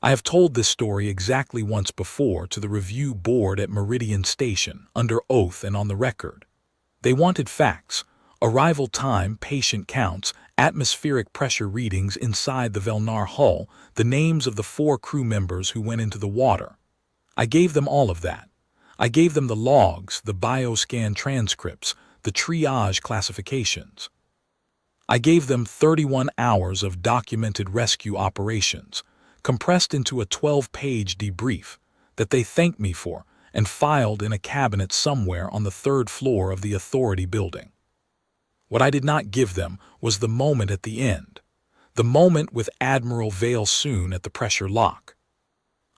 I have told this story exactly once before to the review board at Meridian Station, under oath and on the record. They wanted facts: arrival time, patient counts, atmospheric pressure readings inside the Vel'Naar hull, the names of the 4 crew members who went into the water. I gave them all of that. I gave them the logs, the bioscan transcripts, the triage classifications. I gave them 31 hours of documented rescue operations, compressed into a 12-page debrief that they thanked me for and filed in a cabinet somewhere on the 3rd floor of the Authority building. What I did not give them was the moment at the end, the moment with Admiral Vel'Naar at the pressure lock.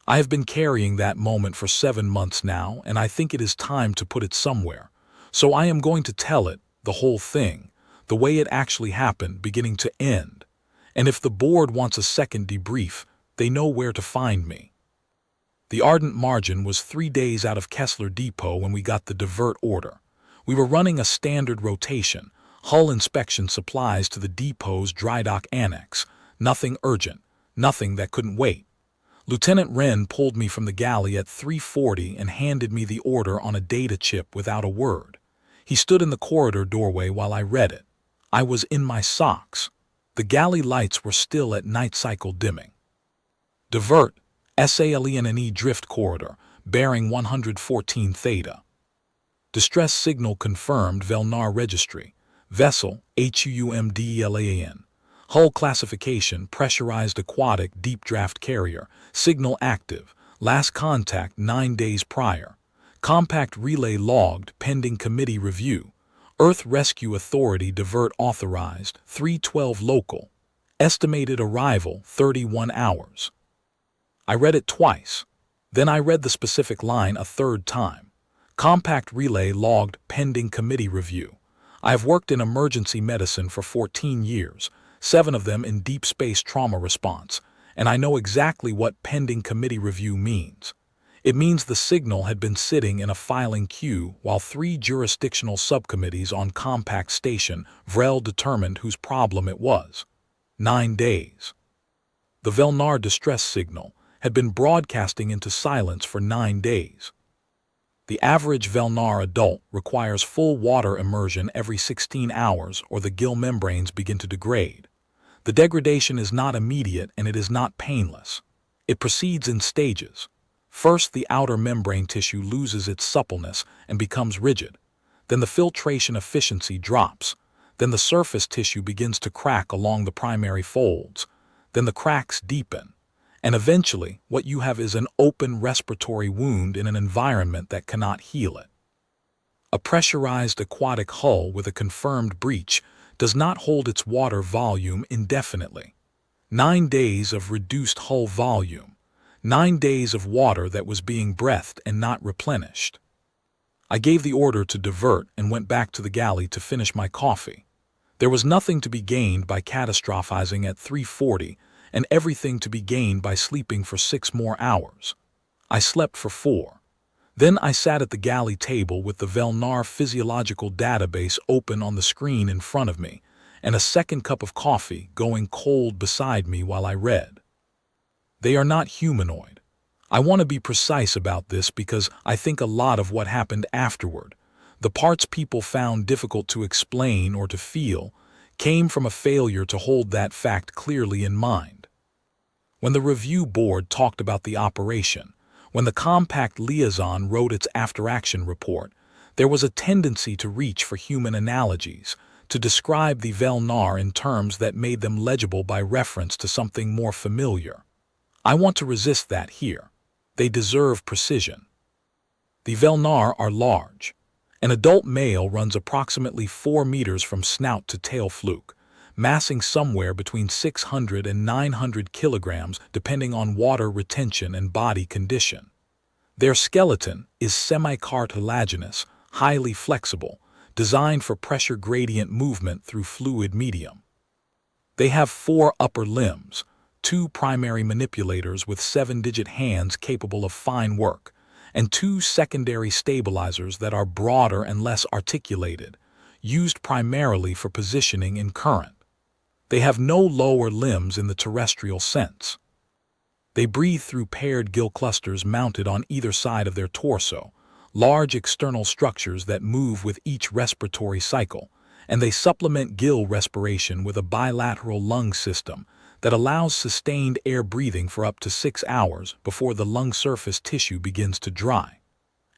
I have been carrying that moment for 7 months now, and I think it is time to put it somewhere. So I am going to tell it, the whole thing, the way it actually happened, beginning to end. And if the board wants a second debrief, they know where to find me. The Ardent Margin was 3 days out of Kessler Depot when we got the divert order. We were running a standard rotation, hull inspection supplies to the depot's dry dock annex. Nothing urgent, nothing that couldn't wait. Lieutenant Wren pulled me from the galley at 3:40 and handed me the order on a data chip without a word. He stood in the corridor doorway while I read it. I was in my socks. The galley lights were still at night cycle dimming. Divert, SALENE drift corridor, bearing 114 theta. Distress signal confirmed, Vel'Naar registry. Vessel, HUMDELAN. Hull classification, pressurized aquatic deep draft carrier. Signal active. Last contact 9 days prior. Compact relay logged, pending committee review. Earth Rescue Authority divert authorized, 3:12 local. Estimated arrival, 31 hours. I read it twice. Then I read the specific line a 3rd time. Compact relay logged, pending committee review. I have worked in emergency medicine for 14 years, 7 of them in deep space trauma response, and I know exactly what pending committee review means. It means the signal had been sitting in a filing queue while 3 jurisdictional subcommittees on Compact Station VREL determined whose problem it was. 9 days. The Vel'Naar distress signal had been broadcasting into silence for 9 days. The average Vel'Naar adult requires full water immersion every 16 hours or the gill membranes begin to degrade. The degradation is not immediate and it is not painless. It proceeds in stages. First, the outer membrane tissue loses its suppleness and becomes rigid. Then the filtration efficiency drops. Then the surface tissue begins to crack along the primary folds. Then the cracks deepen. And eventually, what you have is an open respiratory wound in an environment that cannot heal it. A pressurized aquatic hull with a confirmed breach does not hold its water volume indefinitely. 9 days of reduced hull volume. 9 days of water that was being breathed and not replenished. I gave the order to divert and went back to the galley to finish my coffee. There was nothing to be gained by catastrophizing at 3:40, and everything to be gained by sleeping for 6 more hours. I slept for 4. Then I sat at the galley table with the Vel'Naar physiological database open on the screen in front of me, and a second cup of coffee going cold beside me while I read. They are not humanoid. I want to be precise about this because I think a lot of what happened afterward, the parts people found difficult to explain or to feel, came from a failure to hold that fact clearly in mind. When the review board talked about the operation, when the Compact Liaison wrote its after-action report, there was a tendency to reach for human analogies, to describe the Vel'Naar in terms that made them legible by reference to something more familiar. I want to resist that here. They deserve precision. The Vel'Naar are large. An adult male runs approximately 4 meters from snout to tail fluke, massing somewhere between 600 and 900 kilograms depending on water retention and body condition. Their skeleton is semi-cartilaginous, highly flexible, designed for pressure gradient movement through fluid medium. They have 4 upper limbs, 2 primary manipulators with 7-digit hands capable of fine work, and 2 secondary stabilizers that are broader and less articulated, used primarily for positioning in current. They have no lower limbs in the terrestrial sense. They breathe through paired gill clusters mounted on either side of their torso, large external structures that move with each respiratory cycle, and they supplement gill respiration with a bilateral lung system that allows sustained air breathing for up to 6 hours before the lung surface tissue begins to dry.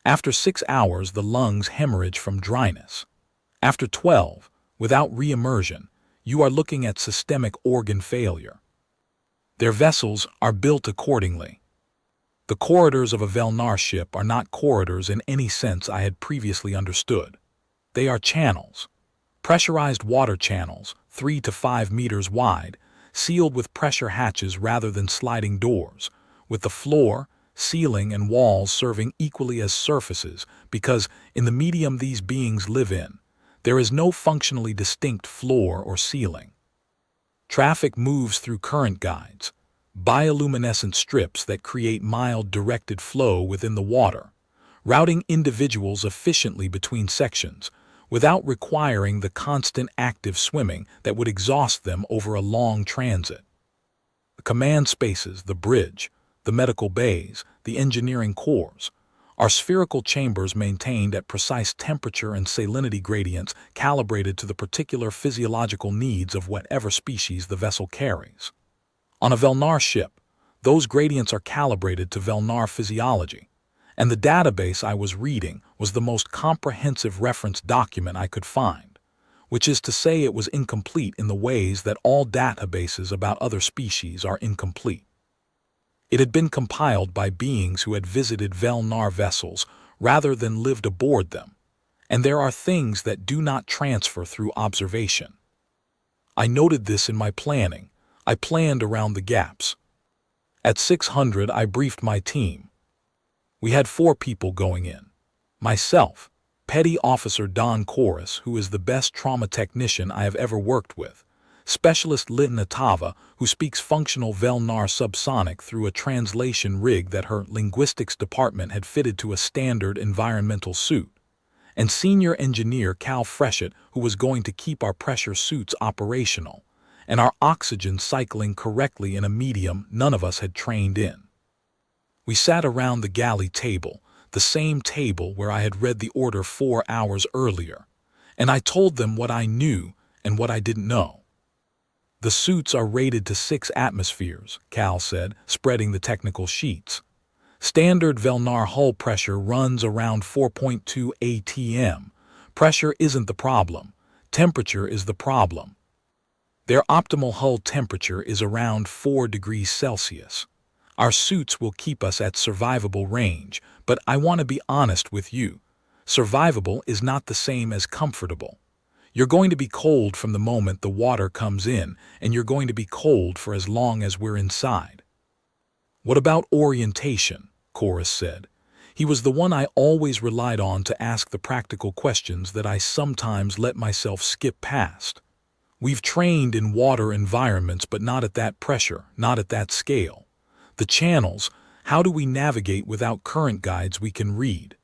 After 6 hours, the lungs hemorrhage from dryness. After 12, without re-immersion, you are looking at systemic organ failure. Their vessels are built accordingly. The corridors of a Vel'Naar ship are not corridors in any sense I had previously understood. They are channels. Pressurized water channels, 3 to 5 meters wide, sealed with pressure hatches rather than sliding doors, with the floor, ceiling, and walls serving equally as surfaces because, in the medium these beings live in, there is no functionally distinct floor or ceiling. Traffic moves through current guides, bioluminescent strips that create mild directed flow within the water, routing individuals efficiently between sections, without requiring the constant active swimming that would exhaust them over a long transit. The command spaces, the bridge, the medical bays, the engineering cores, are spherical chambers maintained at precise temperature and salinity gradients calibrated to the particular physiological needs of whatever species the vessel carries. On a Vel'Naar ship, those gradients are calibrated to Vel'Naar physiology, and the database I was reading was the most comprehensive reference document I could find, which is to say it was incomplete in the ways that all databases about other species are incomplete. It had been compiled by beings who had visited Vel'Naar vessels rather than lived aboard them, and there are things that do not transfer through observation. I noted this in my planning. I planned around the gaps. At 600, I briefed my team. We had 4 people going in. Myself, Petty Officer Don Chorus, who is the best trauma technician I have ever worked with, Specialist Vel'Naar, who speaks functional Vel'Naar subsonic through a translation rig that her linguistics department had fitted to a standard environmental suit, and Senior Engineer Cal Freshett, who was going to keep our pressure suits operational, and our oxygen cycling correctly in a medium none of us had trained in. We sat around the galley table, the same table where I had read the order 4 hours earlier, and I told them what I knew and what I didn't know. The suits are rated to 6 atmospheres, Cal said, spreading the technical sheets. Standard Vel'Naar hull pressure runs around 4.2 atm. Pressure isn't the problem. Temperature is the problem. Their optimal hull temperature is around 4 degrees Celsius. Our suits will keep us at survivable range, but I want to be honest with you. Survivable is not the same as comfortable. You're going to be cold from the moment the water comes in, and you're going to be cold for as long as we're inside. What about orientation? Chorus said. He was the one I always relied on to ask the practical questions that I sometimes let myself skip past. We've trained in water environments, but not at that pressure, not at that scale. The channels, how do we navigate without current guides we can read?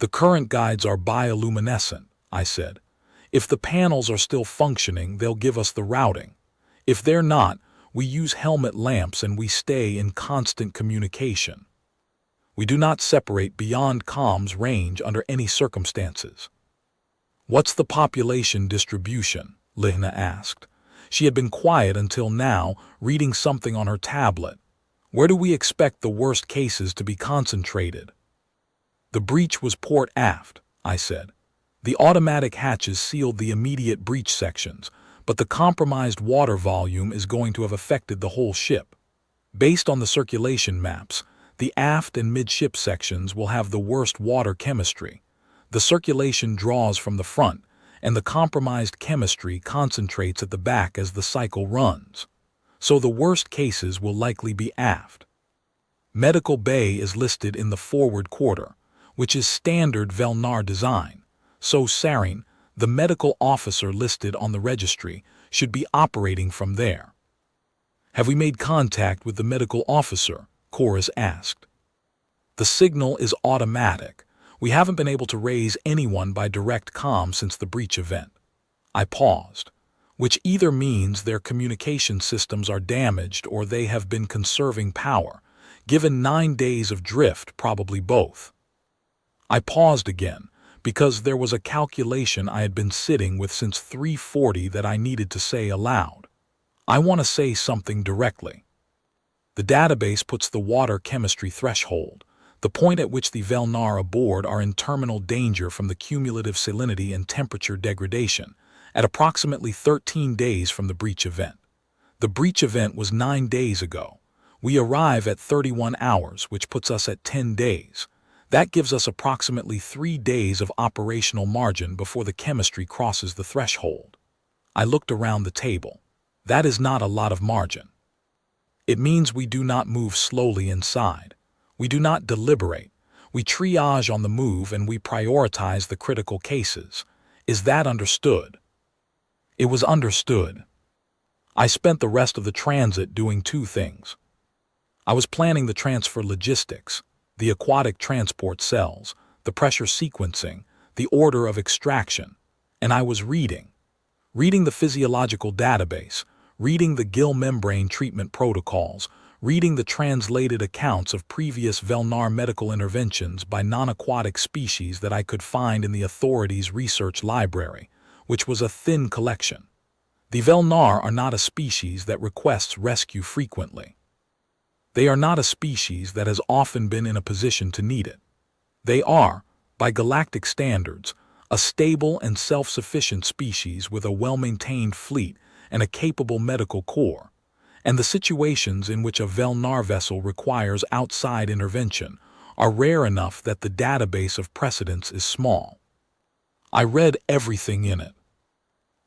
The current guides are bioluminescent, I said. If the panels are still functioning, they'll give us the routing. If they're not, we use helmet lamps and we stay in constant communication. We do not separate beyond comms range under any circumstances. What's the population distribution? Vel'Naar asked. She had been quiet until now, reading something on her tablet. Where do we expect the worst cases to be concentrated? The breach was port aft, I said. The automatic hatches sealed the immediate breach sections, but the compromised water volume is going to have affected the whole ship. Based on the circulation maps, the aft and midship sections will have the worst water chemistry. The circulation draws from the front, and the compromised chemistry concentrates at the back as the cycle runs. So the worst cases will likely be aft. Medical bay is listed in the forward quarter, which is standard Vel'Naar design. So Sarin, the medical officer listed on the registry, should be operating from there. Have we made contact with the medical officer? Chorus asked. The signal is automatic. We haven't been able to raise anyone by direct comm since the breach event. I paused. which either means their communication systems are damaged or they have been conserving power. Given 9 days of drift, probably both. I paused again, because there was a calculation I had been sitting with since 3:40 that I needed to say aloud. I want to say something directly. The database puts the water chemistry threshold, the point at which the Vel'Naar aboard are in terminal danger from the cumulative salinity and temperature degradation, at approximately 13 days from the breach event. The breach event was 9 days ago. We arrive at 31 hours, which puts us at 10 days. That gives us approximately 3 days of operational margin before the chemistry crosses the threshold. I looked around the table. That is not a lot of margin. It means we do not move slowly inside. We do not deliberate. We triage on the move and we prioritize the critical cases. Is that understood? It was understood. I spent the rest of the transit doing 2 things. I was planning the transfer logistics, the aquatic transport cells, the pressure sequencing, the order of extraction, and I was reading the physiological database, reading the gill membrane treatment protocols, reading the translated accounts of previous Vel'Naar medical interventions by non-aquatic species that I could find in the authorities' research library, which was a thin collection. The Vel'Naar are not a species that requests rescue frequently. They are not a species that has often been in a position to need it. They are, by galactic standards, a stable and self-sufficient species with a well-maintained fleet and a capable medical corps, and the situations in which a Vel'Naar vessel requires outside intervention are rare enough that the database of precedents is small. I read everything in it.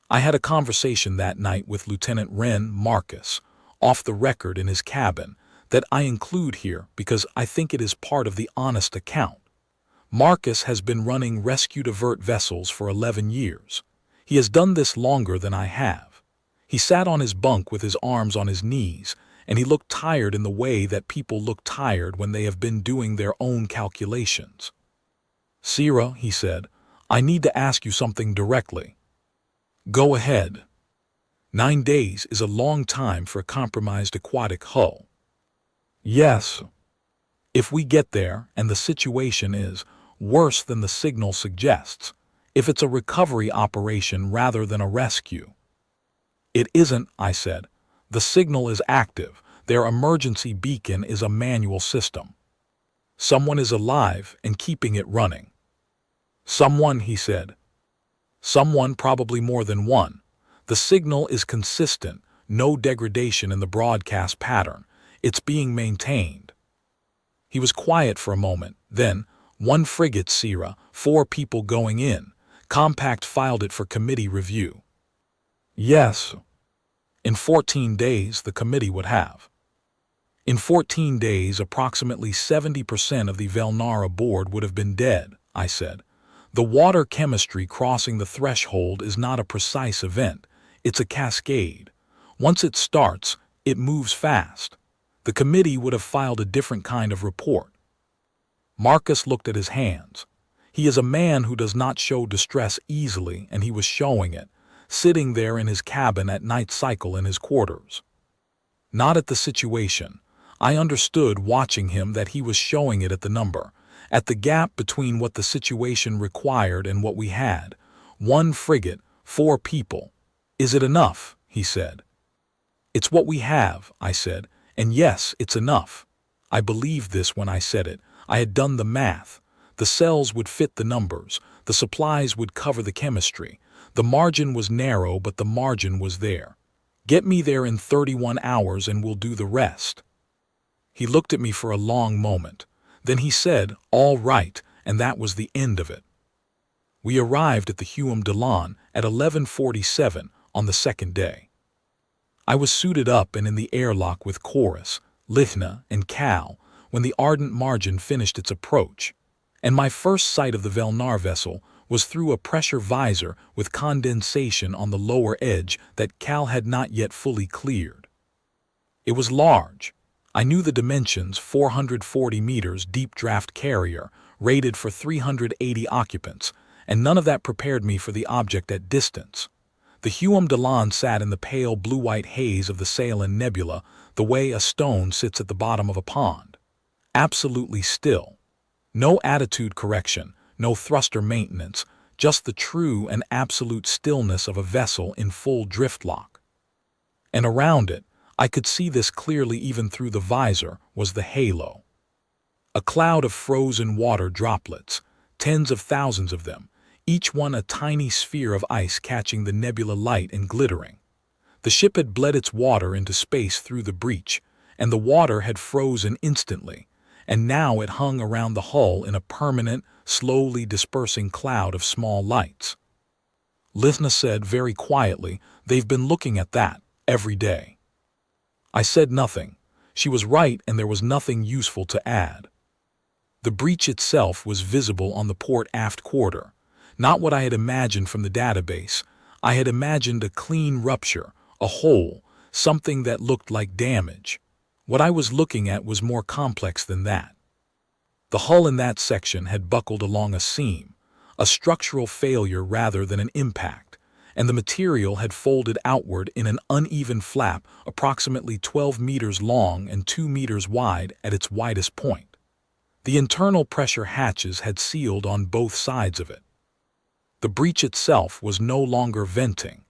I had a conversation that night with Lieutenant Wren Marcus, off the record in his cabin, that I include here because I think it is part of the honest account. Marcus has been running rescue divert vessels for 11 years. He has done this longer than I have. He sat on his bunk with his arms on his knees, and he looked tired in the way that people look tired when they have been doing their own calculations. "Sierra," he said, "I need to ask you something directly." "Go ahead." 9 days is a long time for a compromised aquatic hull. "Yes. If we get there and the situation is worse than the signal suggests, if it's a recovery operation rather than a rescue." "It isn't," I said. "The signal is active. Their emergency beacon is a manual system. Someone is alive and keeping it running." "Someone," he said. "Someone, probably more than one. The signal is consistent, no degradation in the broadcast pattern. It's being maintained." He was quiet for a moment, then, "1 frigate, Sierra, 4 people going in. Compact filed it for committee review." "Yes." "In 14 days, the committee would have." "In 14 days, approximately 70% of the Vel'Naar aboard would have been dead," I said. "The water chemistry crossing the threshold is not a precise event. It's a cascade. Once it starts, it moves fast. The committee would have filed a different kind of report." Marcus looked at his hands. He is a man who does not show distress easily, and he was showing it, sitting there in his cabin at night cycle in his quarters. Not at the situation. I understood watching him that he was showing it at the number, at the gap between what the situation required and what we had. 1 frigate, 4 people. "Is it enough?" he said. "It's what we have," I said, "and yes, it's enough." I believed this when I said it. I had done the math. The cells would fit the numbers. The supplies would cover the chemistry. The margin was narrow, but the margin was there. "Get me there in 31 hours and we'll do the rest." He looked at me for a long moment. Then he said, "All right," and that was the end of it. We arrived at the Hume Delon at 11:47 on the second day. I was suited up and in the airlock with Chorus, Lichna, and Cal when the ardent margin finished its approach, and my first sight of the Vel'Naar vessel was through a pressure visor with condensation on the lower edge that Cal had not yet fully cleared. It was large. I knew the dimensions: 440 meters deep draft carrier, rated for 380 occupants, and none of that prepared me for the object at distance. The Hume Delon sat in the pale blue-white haze of the Salin Nebula the way a stone sits at the bottom of a pond. Absolutely still. No attitude correction, no thruster maintenance, just the true and absolute stillness of a vessel in full drift lock. And around it, I could see this clearly even through the visor, was the halo. A cloud of frozen water droplets, tens of thousands of them, each one a tiny sphere of ice catching the nebula light and glittering. The ship had bled its water into space through the breach, and the water had frozen instantly, and now it hung around the hull in a permanent, slowly dispersing cloud of small lights. Lithna said very quietly, "They've been looking at that, every day." I said nothing. She was right, and there was nothing useful to add. The breach itself was visible on the port aft quarter. Not what I had imagined from the database. I had imagined a clean rupture, a hole, something that looked like damage. What I was looking at was more complex than that. The hull in that section had buckled along a seam, a structural failure rather than an impact, and the material had folded outward in an uneven flap approximately 12 meters long and 2 meters wide at its widest point. The internal pressure hatches had sealed on both sides of it. The breach itself was no longer venting.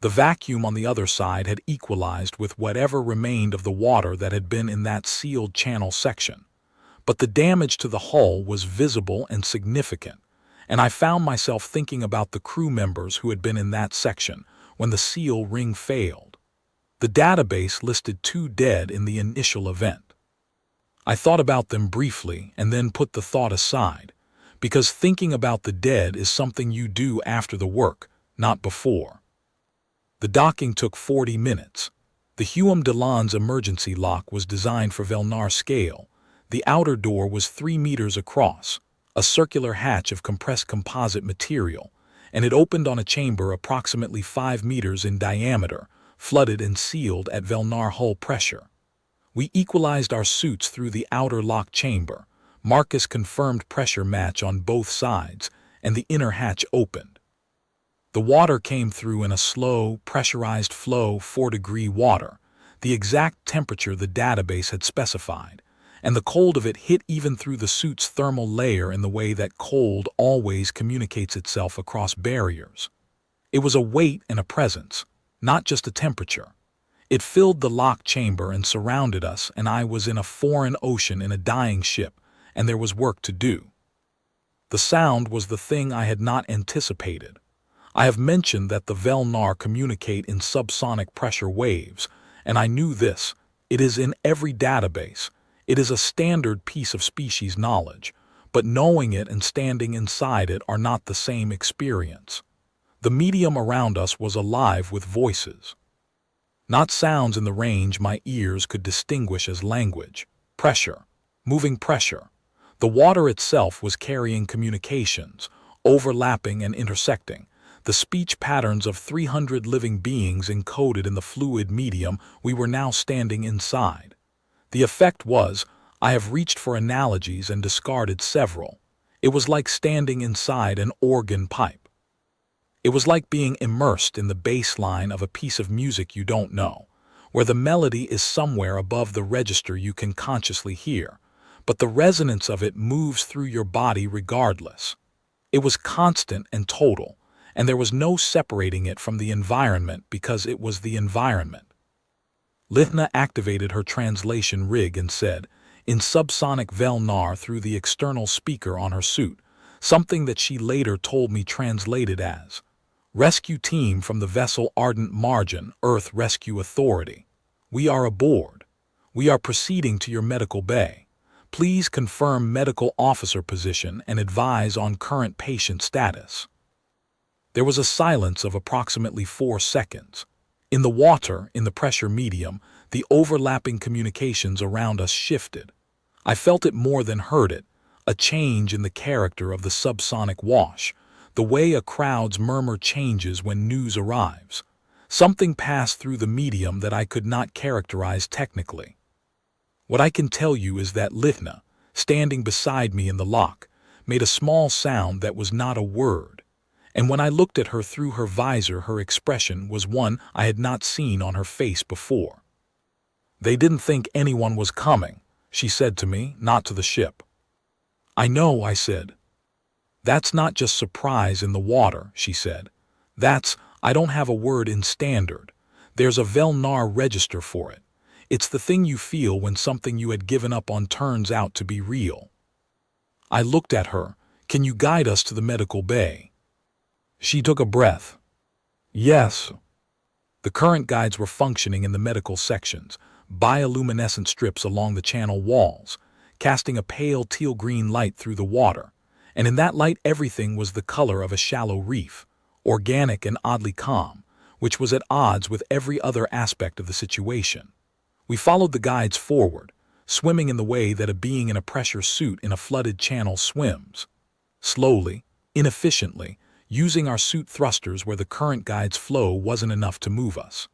The vacuum on the other side had equalized with whatever remained of the water that had been in that sealed channel section. But the damage to the hull was visible and significant, and I found myself thinking about the crew members who had been in that section when the seal ring failed. The database listed 2 dead in the initial event. I thought about them briefly and then put the thought aside, because thinking about the dead is something you do after the work, not before. The docking took 40 minutes. The Hume Delon's emergency lock was designed for Vel'Naar scale. The outer door was 3 meters across, a circular hatch of compressed composite material, and it opened on a chamber approximately 5 meters in diameter, flooded and sealed at Vel'Naar hull pressure. We equalized our suits through the outer lock chamber. Marcus confirmed pressure match on both sides, and the inner hatch opened. The water came through in a slow, pressurized flow, 4-degree water, the exact temperature the database had specified, and the cold of it hit even through the suit's thermal layer in the way that cold always communicates itself across barriers. It was a weight and a presence, not just a temperature. It filled the lock chamber and surrounded us, and I was in a foreign ocean in a dying ship, and there was work to do. The sound was the thing I had not anticipated. I have mentioned that the Vel'Naar communicate in subsonic pressure waves, and I knew this. It is in every database. It is a standard piece of species knowledge, but knowing it and standing inside it are not the same experience. The medium around us was alive with voices. Not sounds in the range my ears could distinguish as language. Pressure. Moving pressure. The water itself was carrying communications, overlapping and intersecting, the speech patterns of 300 living beings encoded in the fluid medium we were now standing inside. The effect was, I have reached for analogies and discarded several. It was like standing inside an organ pipe. It was like being immersed in the bass line of a piece of music you don't know, where the melody is somewhere above the register you can consciously hear, but the resonance of it moves through your body regardless. It was constant and total, and there was no separating it from the environment because it was the environment. Lithna activated her translation rig and said, in subsonic Vel'Naar through the external speaker on her suit, something that she later told me translated as, "Rescue team from the vessel Ardent Margin, Earth Rescue Authority. We are aboard. We are proceeding to your medical bay. Please confirm medical officer position and advise on current patient status." There was a silence of approximately 4 seconds. In the water, in the pressure medium, the overlapping communications around us shifted. I felt it more than heard it, a change in the character of the subsonic wash, the way a crowd's murmur changes when news arrives. Something passed through the medium that I could not characterize technically. What I can tell you is that Lithna, standing beside me in the lock, made a small sound that was not a word, and when I looked at her through her visor, her expression was one I had not seen on her face before. "They didn't think anyone was coming," she said to me, "not to the ship." "I know," I said. "That's not just surprise in the water," she said. I don't have a word in standard. There's a Vel'Naar register for it. It's the thing you feel when something you had given up on turns out to be real." I looked at her. "Can you guide us to the medical bay?" She took a breath. "Yes." The current guides were functioning in the medical sections, bioluminescent strips along the channel walls, casting a pale teal-green light through the water, and in that light everything was the color of a shallow reef, organic and oddly calm, which was at odds with every other aspect of the situation. We followed the guides forward, swimming in the way that a being in a pressure suit in a flooded channel swims. Slowly, inefficiently, using our suit thrusters where the current guide's flow wasn't enough to move us.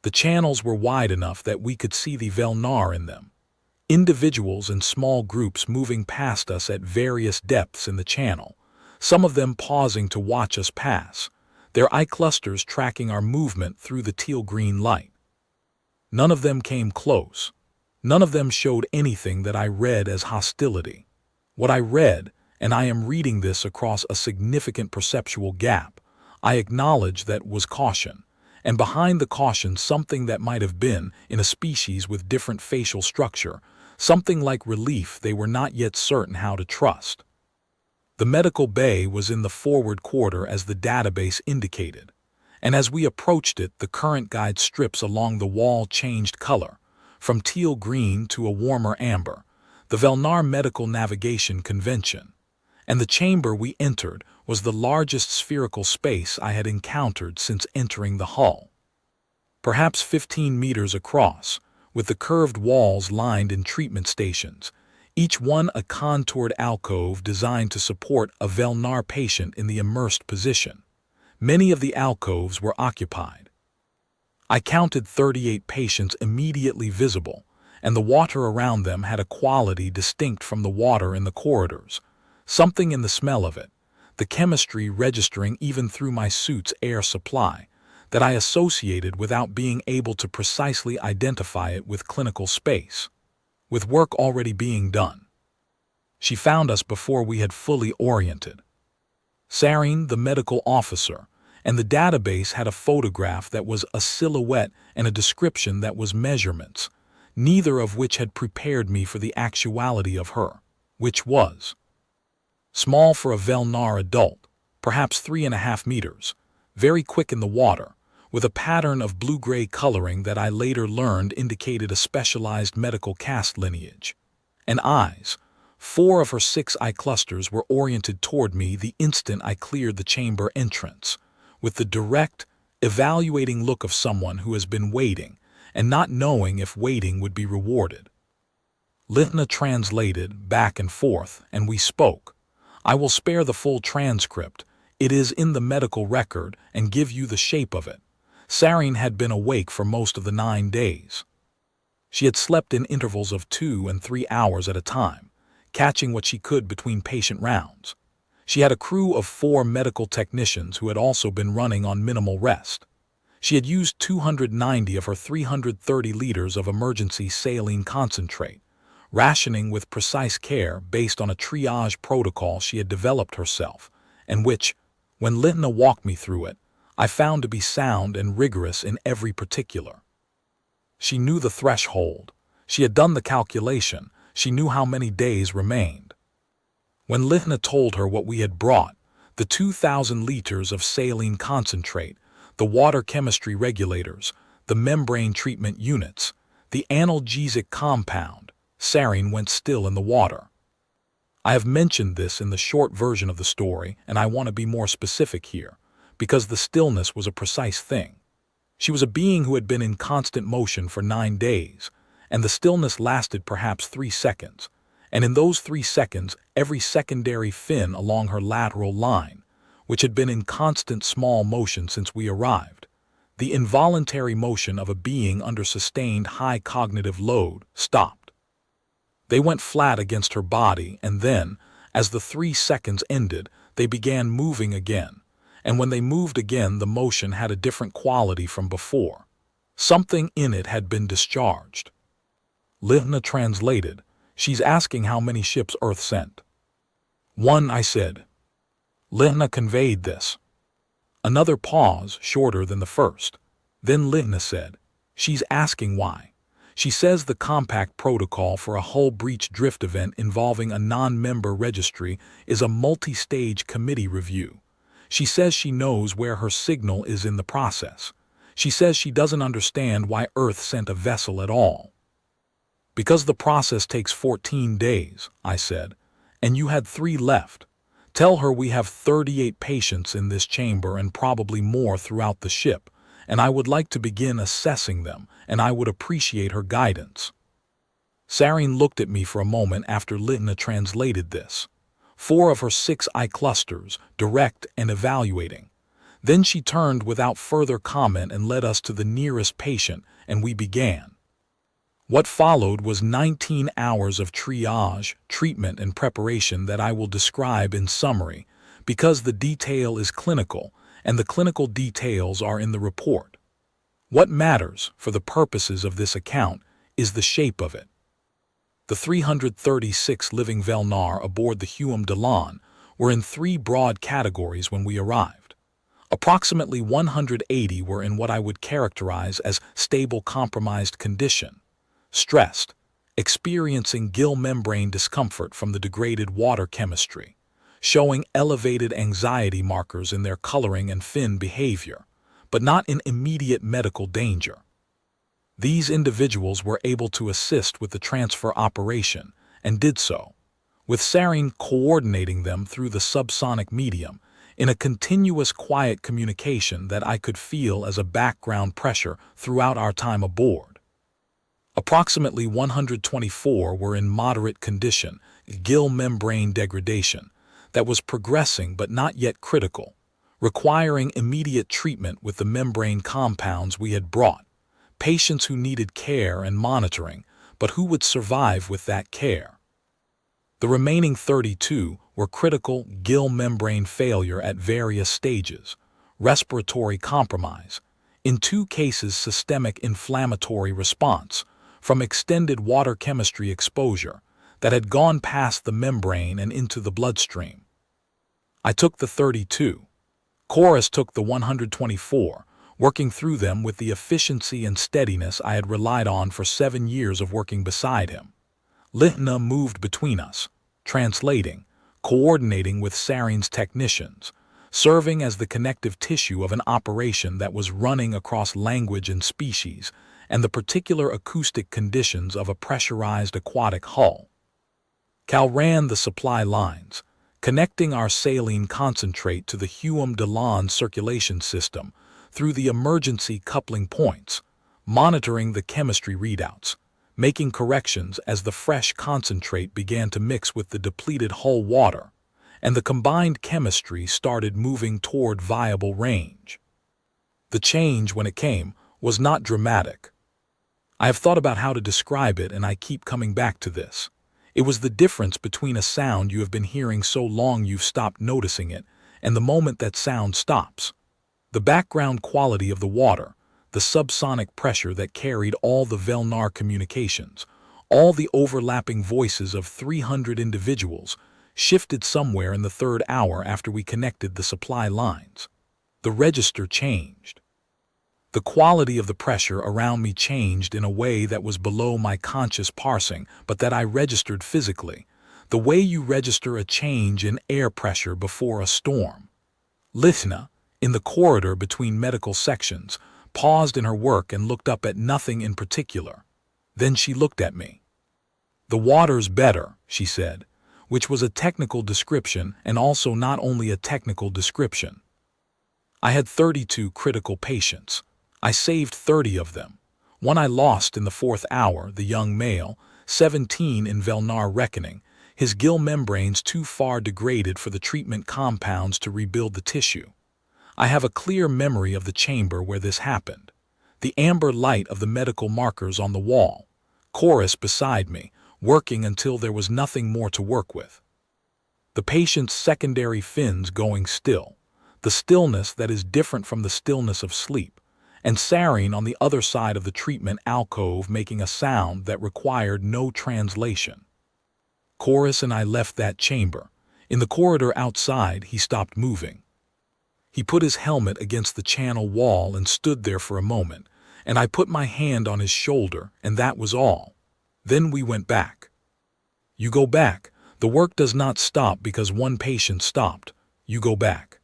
The channels were wide enough that we could see the Vel'Naar in them. Individuals and small groups moving past us at various depths in the channel, some of them pausing to watch us pass, their eye clusters tracking our movement through the teal-green light. None of them came close. None of them showed anything that I read as hostility. What I read, and I am reading this across a significant perceptual gap, I acknowledge that was caution, and behind the caution something that might have been, in a species with different facial structure, something like relief they were not yet certain how to trust. The medical bay was in the forward quarter as the database indicated, and as we approached it the current guide strips along the wall changed color, from teal green to a warmer amber, the Vel'Naar Medical Navigation Convention, and the chamber we entered was the largest spherical space I had encountered since entering the hull. Perhaps 15 meters across, with the curved walls lined in treatment stations, each one a contoured alcove designed to support a Vel'Naar patient in the immersed position. Many of the alcoves were occupied. I counted 38 patients immediately visible, and the water around them had a quality distinct from the water in the corridors, something in the smell of it, the chemistry registering even through my suit's air supply, that I associated without being able to precisely identify it with clinical space, with work already being done. She found us before we had fully oriented. Sareen, the medical officer, and the database had a photograph that was a silhouette and a description that was measurements, neither of which had prepared me for the actuality of her, which was small for a Vel'Naar adult, perhaps 3.5 meters, very quick in the water, with a pattern of blue-gray coloring that I later learned indicated a specialized medical caste lineage. And eyes, 4 of her 6 eye clusters were oriented toward me the instant I cleared the chamber entrance, with the direct, evaluating look of someone who has been waiting and not knowing if waiting would be rewarded. Vel'Naar translated back and forth, and we spoke. I will spare the full transcript. It is in the medical record and give you the shape of it. Sareen had been awake for most of the 9 days. She had slept in intervals of 2 and 3 hours at a time, catching what she could between patient rounds. She had a crew of 4 medical technicians who had also been running on minimal rest. She had used 290 of her 330 liters of emergency saline concentrate, rationing with precise care based on a triage protocol she had developed herself, and which, when Vel'Naar walked me through it, I found to be sound and rigorous in every particular. She knew the threshold. She had done the calculation. She knew how many days remained. When Vel'Naar told her what we had brought, the 2,000 liters of saline concentrate, the water chemistry regulators, the membrane treatment units, the analgesic compound, Sareen went still in the water. I have mentioned this in the short version of the story, and I want to be more specific here, because the stillness was a precise thing. She was a being who had been in constant motion for 9 days, and the stillness lasted perhaps 3 seconds, and in those 3 seconds every secondary fin along her lateral line, which had been in constant small motion since we arrived, the involuntary motion of a being under sustained high cognitive load, stopped. They went flat against her body, and then, as the 3 seconds ended, they began moving again, and when they moved again the motion had a different quality from before. Something in it had been discharged. Vel'Naar translated. She's asking how many ships Earth sent. One, I said. Vel'Naar conveyed this. Another pause, shorter than the first. Then Vel'Naar said, she's asking why. She says the compact protocol for a hull breach drift event involving a non-member registry is a multi-stage committee review. She says she knows where her signal is in the process. She says she doesn't understand why Earth sent a vessel at all. Because the process takes 14 days, I said, and you had 3 left. Tell her we have 38 patients in this chamber and probably more throughout the ship, and I would like to begin assessing them, and I would appreciate her guidance. Sareen looked at me for a moment after Vel'Naar translated this. 4 of her 6 eye clusters, direct and evaluating. Then she turned without further comment and led us to the nearest patient, and we began. What followed was 19 hours of triage, treatment, and preparation that I will describe in summary, because the detail is clinical, and the clinical details are in the report. What matters, for the purposes of this account, is the shape of it. The 336 living Vel'Naar aboard the Hume Dalan were in 3 broad categories when we arrived. Approximately 180 were in what I would characterize as stable compromised condition. Stressed, experiencing gill membrane discomfort from the degraded water chemistry, showing elevated anxiety markers in their coloring and fin behavior, but not in immediate medical danger. These individuals were able to assist with the transfer operation, and did so, with Sareen coordinating them through the subsonic medium in a continuous quiet communication that I could feel as a background pressure throughout our time aboard. Approximately 124 were in moderate condition, gill membrane degradation, that was progressing but not yet critical, requiring immediate treatment with the membrane compounds we had brought, patients who needed care and monitoring, but who would survive with that care. The remaining 32 were critical gill membrane failure at various stages, respiratory compromise, in 2 cases systemic inflammatory response, from extended water chemistry exposure that had gone past the membrane and into the bloodstream. I took the 32. Chorus took the 124, working through them with the efficiency and steadiness I had relied on for 7 years of working beside him. Vel'Naar moved between us, translating, coordinating with Sareen's technicians, serving as the connective tissue of an operation that was running across language and species, and the particular acoustic conditions of a pressurized aquatic hull. Cal ran the supply lines, connecting our saline concentrate to the Hume Dalan circulation system through the emergency coupling points, monitoring the chemistry readouts, making corrections as the fresh concentrate began to mix with the depleted hull water, and the combined chemistry started moving toward viable range. The change, when it came, was not dramatic. I have thought about how to describe it, and I keep coming back to this. It was the difference between a sound you have been hearing so long you've stopped noticing it, and the moment that sound stops. The background quality of the water, the subsonic pressure that carried all the Vel'Naar communications, all the overlapping voices of 300 individuals, shifted somewhere in the 3rd hour after we connected the supply lines. The register changed. The quality of the pressure around me changed in a way that was below my conscious parsing, but that I registered physically, the way you register a change in air pressure before a storm. Vel'Naar, in the corridor between medical sections, paused in her work and looked up at nothing in particular. Then she looked at me. "The water's better," she said, which was a technical description and also not only a technical description. I had 32 critical patients. I saved 30 of them. One I lost in the 4th hour, the young male, 17 in Vel'Naar reckoning, his gill membranes too far degraded for the treatment compounds to rebuild the tissue. I have a clear memory of the chamber where this happened. The amber light of the medical markers on the wall. Chorus beside me, working until there was nothing more to work with. The patient's secondary fins going still. the stillness that is different from the stillness of sleep, and Sareen on the other side of the treatment alcove making a sound that required no translation. Chorus and I left that chamber. In the corridor outside, he stopped moving. He put his helmet against the channel wall and stood there for a moment, and I put my hand on his shoulder, and that was all. Then we went back. You go back. The work does not stop because one patient stopped. You go back.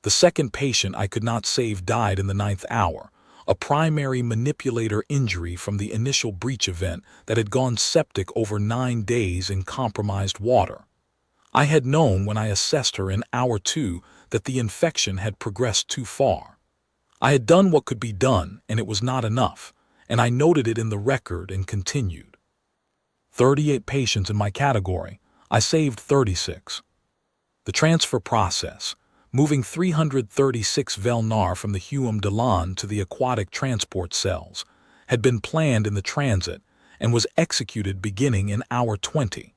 The second patient I could not save died in the 9th hour, a primary manipulator injury from the initial breach event that had gone septic over 9 days in compromised water. I had known when I assessed her in hour 2 that the infection had progressed too far. I had done what could be done, and it was not enough, and I noted it in the record and continued. 38 patients in my category. I saved 36. The transfer process, moving 336 Vel'Naar from the Huam Dalan to the aquatic transport cells, had been planned in the transit and was executed beginning in hour 20.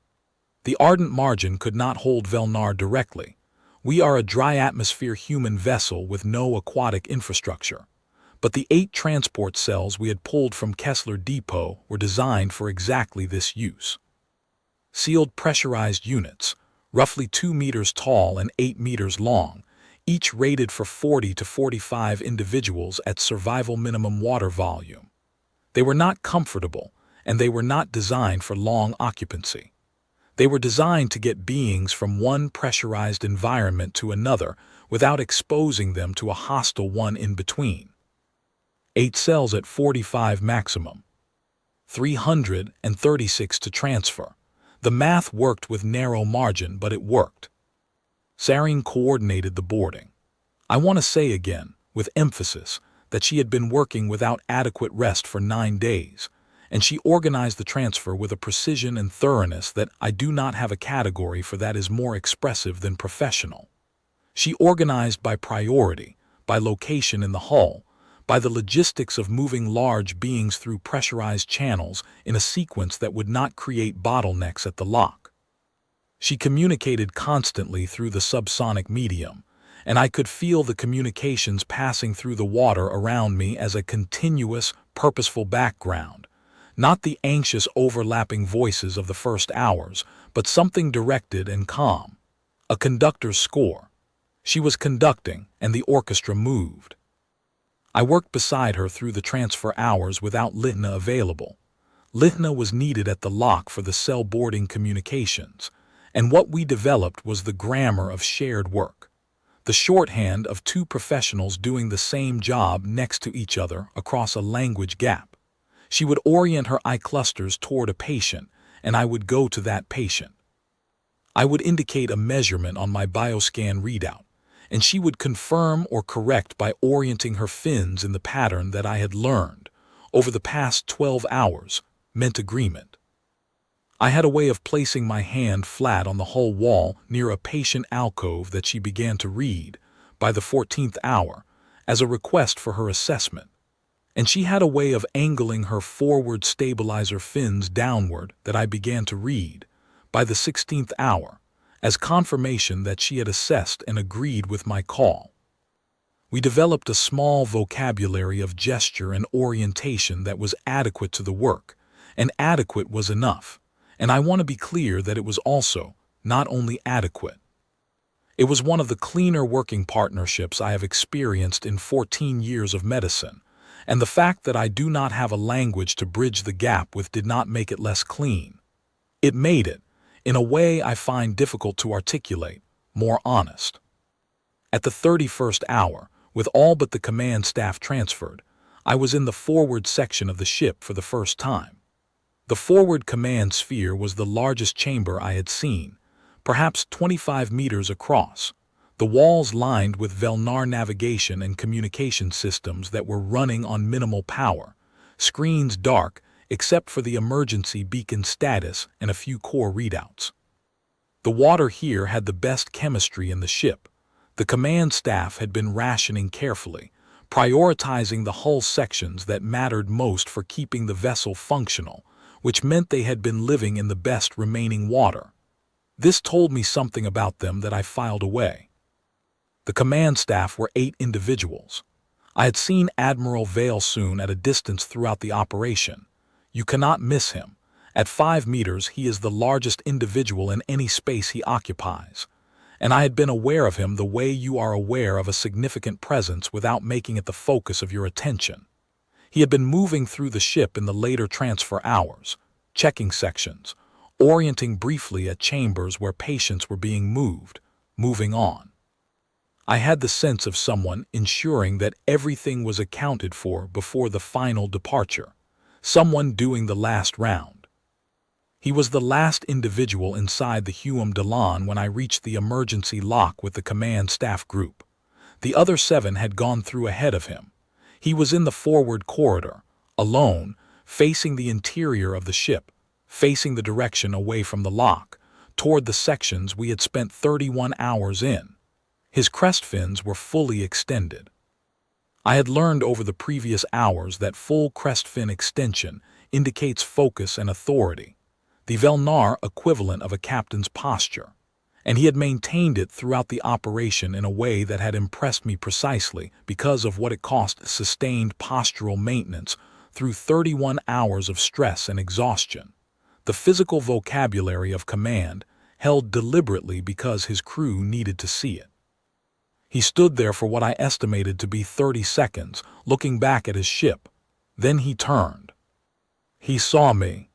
The ardent margin could not hold Vel'Naar directly. We are a dry atmosphere human vessel with no aquatic infrastructure. But the 8 transport cells we had pulled from Kessler Depot were designed for exactly this use. Sealed pressurized units, roughly 2 meters tall and 8 meters long, each rated for 40 to 45 individuals at survival minimum water volume. They were not comfortable, and they were not designed for long occupancy. They were designed to get beings from one pressurized environment to another without exposing them to a hostile one in between. 8 cells at 45 maximum. 336 to transfer. The math worked with narrow margin, but it worked. Sareen coordinated the boarding. I want to say again, with emphasis, that she had been working without adequate rest for 9 days, and she organized the transfer with a precision and thoroughness that I do not have a category for that is more expressive than professional. She organized by priority, by location in the hull, by the logistics of moving large beings through pressurized channels in a sequence that would not create bottlenecks at the lock. She communicated constantly through the subsonic medium, and I could feel the communications passing through the water around me as a continuous, purposeful background, not the anxious overlapping voices of the first hours, but something directed and calm. A conductor's score. She was conducting, and the orchestra moved. I worked beside her through the transfer hours without Litna available. Litna was needed at the lock for the cell boarding communications, and what we developed was the grammar of shared work, the shorthand of 2 professionals doing the same job next to each other across a language gap. She would orient her eye clusters toward a patient, and I would go to that patient. I would indicate a measurement on my bioscan readout, and she would confirm or correct by orienting her fins in the pattern that I had learned over the past 12 hours, meant agreement. I had a way of placing my hand flat on the hull wall near a patient alcove that she began to read, by the 14th hour, as a request for her assessment. And she had a way of angling her forward stabilizer fins downward that I began to read, by the 16th hour, as confirmation that she had assessed and agreed with my call. We developed a small vocabulary of gesture and orientation that was adequate to the work, and adequate was enough, and I want to be clear that it was also not only adequate. It was one of the cleaner working partnerships I have experienced in 14 years of medicine, and the fact that I do not have a language to bridge the gap with did not make it less clean. It made it, in a way I find difficult to articulate, more honest. At the 31st hour, with all but the command staff transferred, I was in the forward section of the ship for the first time. The forward command sphere was the largest chamber I had seen, perhaps 25 meters across, the walls lined with Vel'Naar navigation and communication systems that were running on minimal power, screens dark except for the emergency beacon status and a few core readouts. The water here had the best chemistry in the ship. The command staff had been rationing carefully, prioritizing the hull sections that mattered most for keeping the vessel functional, which meant they had been living in the best remaining water. This told me something about them that I filed away. The command staff were 8 individuals. I had seen Admiral Vel'Naar at a distance throughout the operation. You cannot miss him. At 5 meters, he is the largest individual in any space he occupies. And I had been aware of him the way you are aware of a significant presence without making it the focus of your attention. He had been moving through the ship in the later transfer hours, checking sections, orienting briefly at chambers where patients were being moving on. I had the sense of someone ensuring that everything was accounted for before the final departure, someone doing the last round. He was the last individual inside the Hume Delon when I reached the emergency lock with the command staff group. The other 7 had gone through ahead of him. He was in the forward corridor, alone, facing the interior of the ship, facing the direction away from the lock, toward the sections we had spent 31 hours in. His crest fins were fully extended. I had learned over the previous hours that full crest fin extension indicates focus and authority, the Vel'Naar equivalent of a captain's posture, and he had maintained it throughout the operation in a way that had impressed me precisely because of what it cost sustained postural maintenance through 31 hours of stress and exhaustion. The physical vocabulary of command held deliberately because his crew needed to see it. He stood there for what I estimated to be 30 seconds, looking back at his ship. Then he turned. He saw me.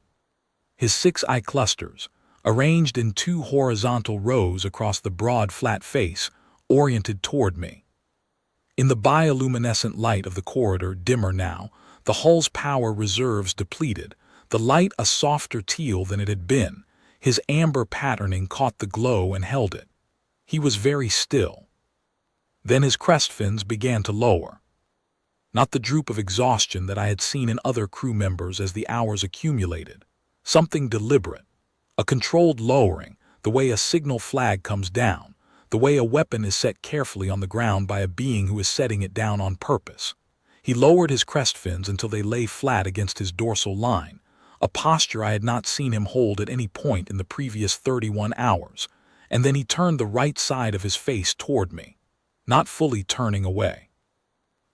His 6 eye clusters, arranged in 2 horizontal rows across the broad flat face, oriented toward me. In the bioluminescent light of the corridor, dimmer now, the hull's power reserves depleted, the light a softer teal than it had been. His amber patterning caught the glow and held it. He was very still. Then his crest fins began to lower. Not the droop of exhaustion that I had seen in other crew members as the hours accumulated. Something deliberate. A controlled lowering, the way a signal flag comes down, the way a weapon is set carefully on the ground by a being who is setting it down on purpose. He lowered his crest fins until they lay flat against his dorsal line, a posture I had not seen him hold at any point in the previous 31 hours, and then he turned the right side of his face toward me. Not fully turning away.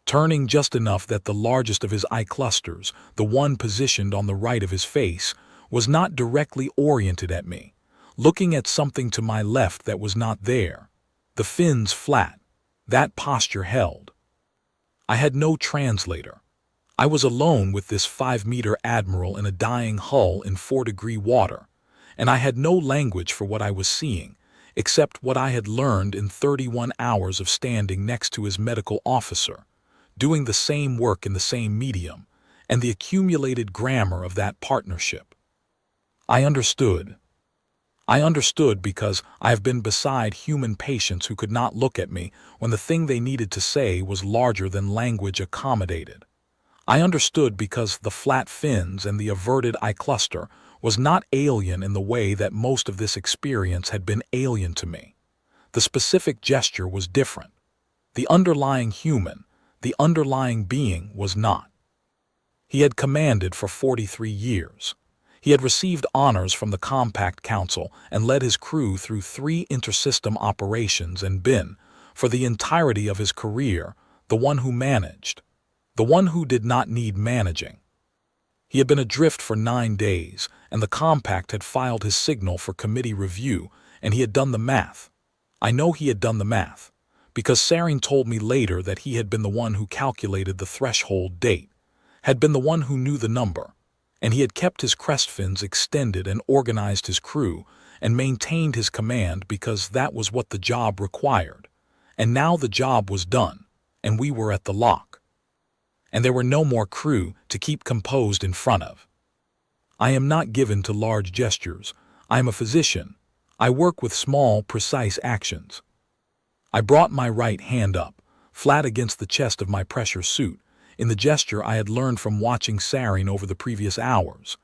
Turning just enough that the largest of his eye clusters, the one positioned on the right of his face, was not directly oriented at me, looking at something to my left that was not there. The fins flat. That posture held. I had no translator. I was alone with this 5-meter admiral in a dying hull in 4-degree water, and I had no language for what I was seeing, except what I had learned in 31 hours of standing next to his medical officer, doing the same work in the same medium, and the accumulated grammar of that partnership. I understood. I understood because I have been beside human patients who could not look at me when the thing they needed to say was larger than language accommodated. I understood because the flat fins and the averted eye cluster was not alien in the way that most of this experience had been alien to me. The specific gesture was different. The underlying human, the underlying being was not. He had commanded for 43 years. He had received honors from the Compact Council and led his crew through 3 intersystem operations and been, for the entirety of his career, the one who managed, the one who did not need managing. He had been adrift for 9 days, and the Compact had filed his signal for committee review, and he had done the math. I know he had done the math, because Sarin told me later that he had been the one who calculated the threshold date, had been the one who knew the number, and he had kept his crest fins extended and organized his crew and maintained his command because that was what the job required. And now the job was done, and we were at the lock. And there were no more crew to keep composed in front of. I am not given to large gestures. I am a physician. I work with small, precise actions. I brought my right hand up, flat against the chest of my pressure suit, in the gesture I had learned from watching Sarin over the previous hours.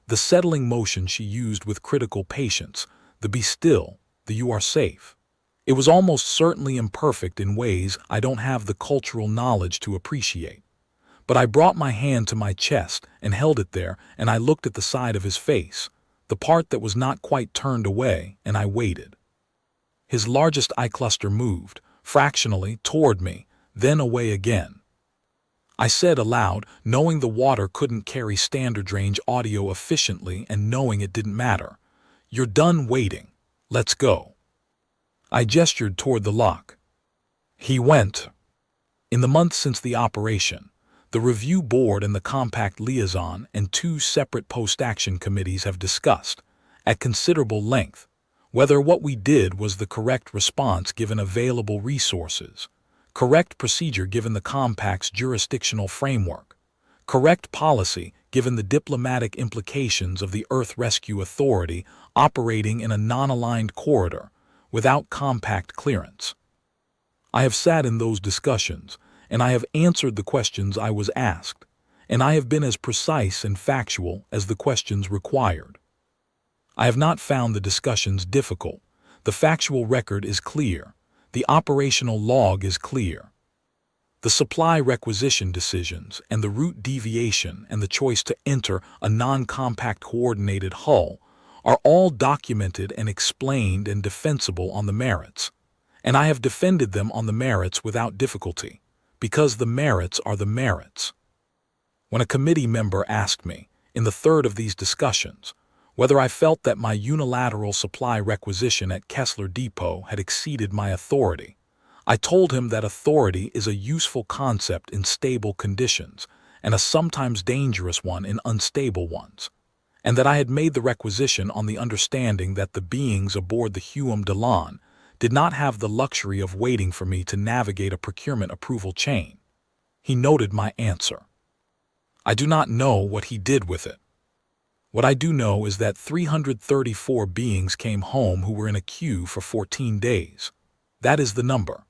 The settling motion she used with critical patience, the be still, the you are safe. It was almost certainly imperfect in ways I don't have the cultural knowledge to appreciate. But I brought my hand to my chest and held it there, and I looked at the side of his face, the part that was not quite turned away, and I waited. His largest eye cluster moved, fractionally toward me, then away again. I said aloud, knowing the water couldn't carry standard range audio efficiently and knowing it didn't matter. "You're done waiting. Let's go." I gestured toward the lock. He went. In the months since the operation, the review board and the compact liaison and 2 separate post-action committees have discussed, at considerable length, whether what we did was the correct response given available resources, correct procedure given the compact's jurisdictional framework, correct policy given the diplomatic implications of the Earth Rescue Authority operating in a non-aligned corridor without compact clearance. I have sat in those discussions, and I have answered the questions I was asked, and I have been as precise and factual as the questions required. I have not found the discussions difficult. The factual record is clear. The operational log is clear. The supply requisition decisions and the route deviation and the choice to enter a non-compact coordinated hull are all documented and explained and defensible on the merits, and I have defended them on the merits without difficulty, because the merits are the merits. When a committee member asked me, in the third of these discussions, whether I felt that my unilateral supply requisition at Kessler Depot had exceeded my authority, I told him that authority is a useful concept in stable conditions and a sometimes dangerous one in unstable ones, and that I had made the requisition on the understanding that the beings aboard the Hume Delon did not have the luxury of waiting for me to navigate a procurement approval chain. He noted my answer. I do not know what he did with it. What I do know is that 334 beings came home who were in a queue for 14 days. That is the number.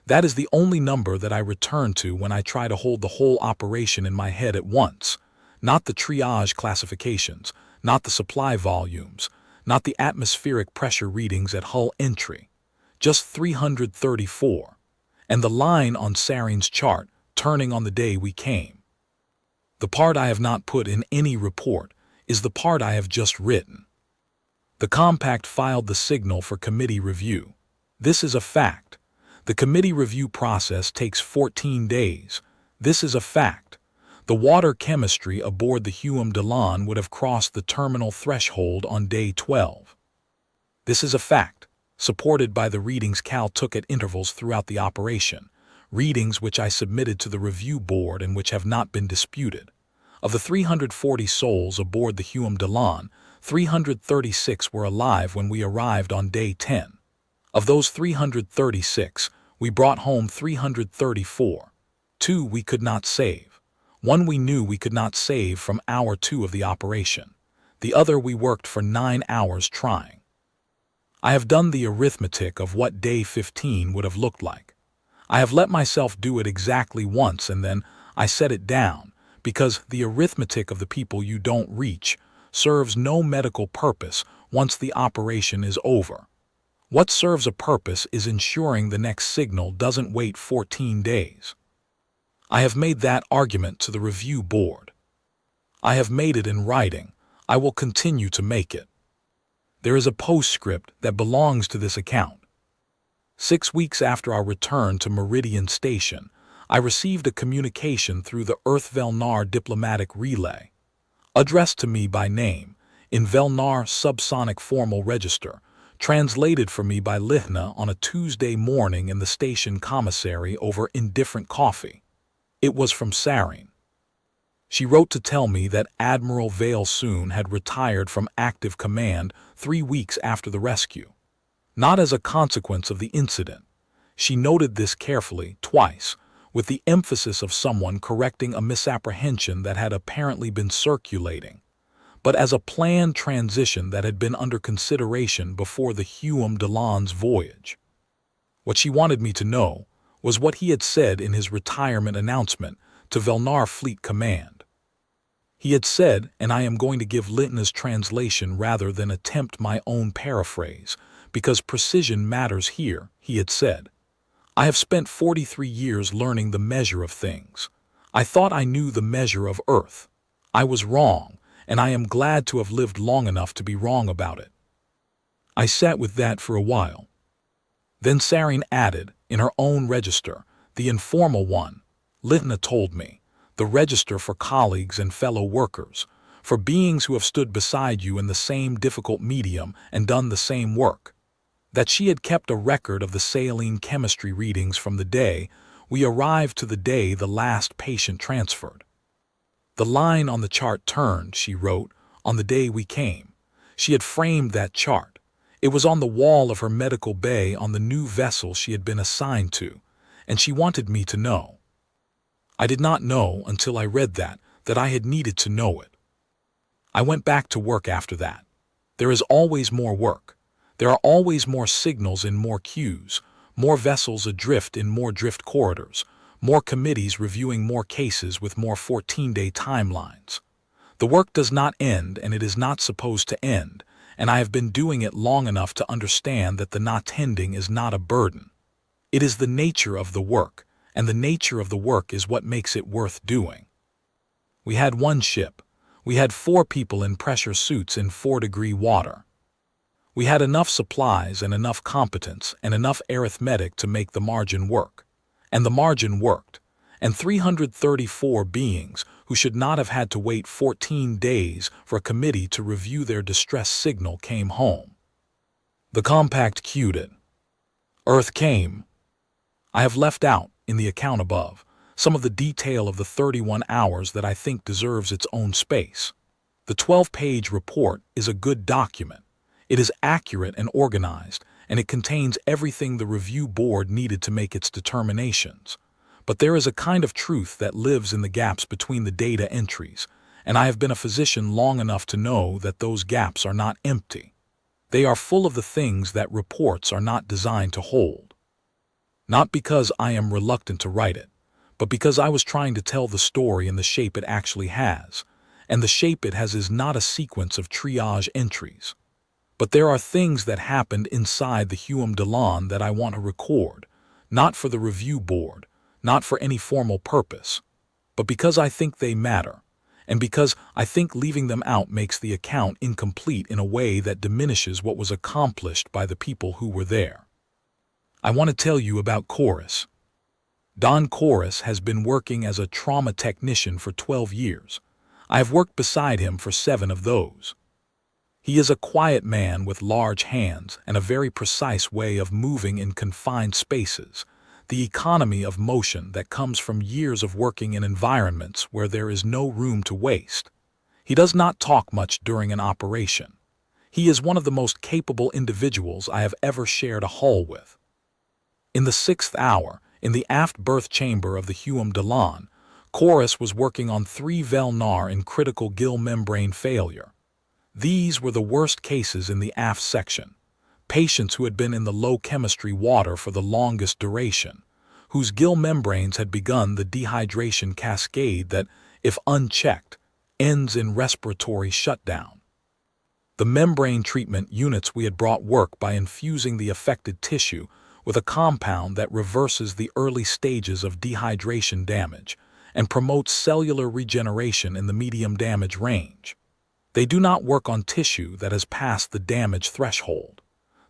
That is the only number that I return to when I try to hold the whole operation in my head at once, not the triage classifications, not the supply volumes, not the atmospheric pressure readings at hull entry, just 334, and the line on Sarin's chart turning on the day we came. The part I have not put in any report is the part I have just written. The compact filed the signal for committee review. This is a fact. The committee review process takes 14 days. This is a fact. The water chemistry aboard the Hume Delon would have crossed the terminal threshold on day 12. This is a fact, supported by the readings Cal took at intervals throughout the operation, readings which I submitted to the review board and which have not been disputed. Of the 340 souls aboard the Hume Delon, 336 were alive when we arrived on day 10. Of those 336, we brought home 334. 2 we could not save. 1 we knew we could not save from hour 2 of the operation. The other we worked for 9 hours trying. I have done the arithmetic of what day 15 would have looked like. I have let myself do it exactly once and then I set it down, because the arithmetic of the people you don't reach serves no medical purpose once the operation is over. What serves a purpose is ensuring the next signal doesn't wait 14 days. I have made that argument to the review board. I have made it in writing. I will continue to make it. There is a postscript that belongs to this account. 6 weeks after our return to Meridian Station, I received a communication through the Vel'Naar diplomatic relay, addressed to me by name, in Vel'Naar subsonic formal register, translated for me by Lihna on a Tuesday morning in the station commissary over indifferent coffee. It was from Sarin. She wrote to tell me that Admiral Vel'Naar had retired from active command 3 weeks after the rescue. Not as a consequence of the incident. She noted this carefully, twice, with the emphasis of someone correcting a misapprehension that had apparently been circulating, but as a planned transition that had been under consideration before the Hume Delon's voyage. What she wanted me to know was what he had said in his retirement announcement to Vel'Naar Fleet Command. He had said, and I am going to give Lihna's translation rather than attempt my own paraphrase, because precision matters here, he had said. I have spent 43 years learning the measure of things. I thought I knew the measure of Earth. I was wrong, and I am glad to have lived long enough to be wrong about it. I sat with that for a while. Then Sareen added, in her own register, the informal one. Litna told me, the register for colleagues and fellow workers, for beings who have stood beside you in the same difficult medium and done the same work. That she had kept a record of the saline chemistry readings from the day we arrived to the day the last patient transferred. The line on the chart turned, she wrote, on the day we came. She had framed that chart. It was on the wall of her medical bay on the new vessel she had been assigned to, and she wanted me to know. I did not know until I read that I had needed to know it. I went back to work after that. There is always more work. There are always more signals in more queues, more vessels adrift in more drift corridors, more committees reviewing more cases with more 14-day timelines. The work does not end, and it is not supposed to end, and I have been doing it long enough to understand that the not ending is not a burden. It is the nature of the work, and the nature of the work is what makes it worth doing. We had one ship. We had 4 people in pressure suits in 4-degree water. We had enough supplies and enough competence and enough arithmetic to make the margin work. And the margin worked. And 334 beings who should not have had to wait 14 days for a committee to review their distress signal came home. The compact queued it. Earth came. I have left out, in the account above, some of the detail of the 31 hours that I think deserves its own space. The 12-page report is a good document. It is accurate and organized, and it contains everything the review board needed to make its determinations. But there is a kind of truth that lives in the gaps between the data entries, and I have been a physician long enough to know that those gaps are not empty. They are full of the things that reports are not designed to hold. Not because I am reluctant to write it, but because I was trying to tell the story in the shape it actually has, and the shape it has is not a sequence of triage entries. But there are things that happened inside the Hume Delon that I want to record, not for the review board, not for any formal purpose, but because I think they matter, and because I think leaving them out makes the account incomplete in a way that diminishes what was accomplished by the people who were there. I want to tell you about Chorus. Don Chorus has been working as a trauma technician for 12 years. I have worked beside him for 7 of those. He is a quiet man with large hands and a very precise way of moving in confined spaces, the economy of motion that comes from years of working in environments where there is no room to waste. He does not talk much during an operation. He is one of the most capable individuals I have ever shared a hull with. In the 6th hour, in the aft berth chamber of the Hume Delon, Chorus was working on 3 Vel'Naar in critical gill membrane failure. These were the worst cases in the aft section, patients who had been in the low chemistry water for the longest duration, whose gill membranes had begun the dehydration cascade that, if unchecked, ends in respiratory shutdown. The membrane treatment units we had brought work by infusing the affected tissue with a compound that reverses the early stages of dehydration damage and promotes cellular regeneration in the medium damage range. They do not work on tissue that has passed the damage threshold.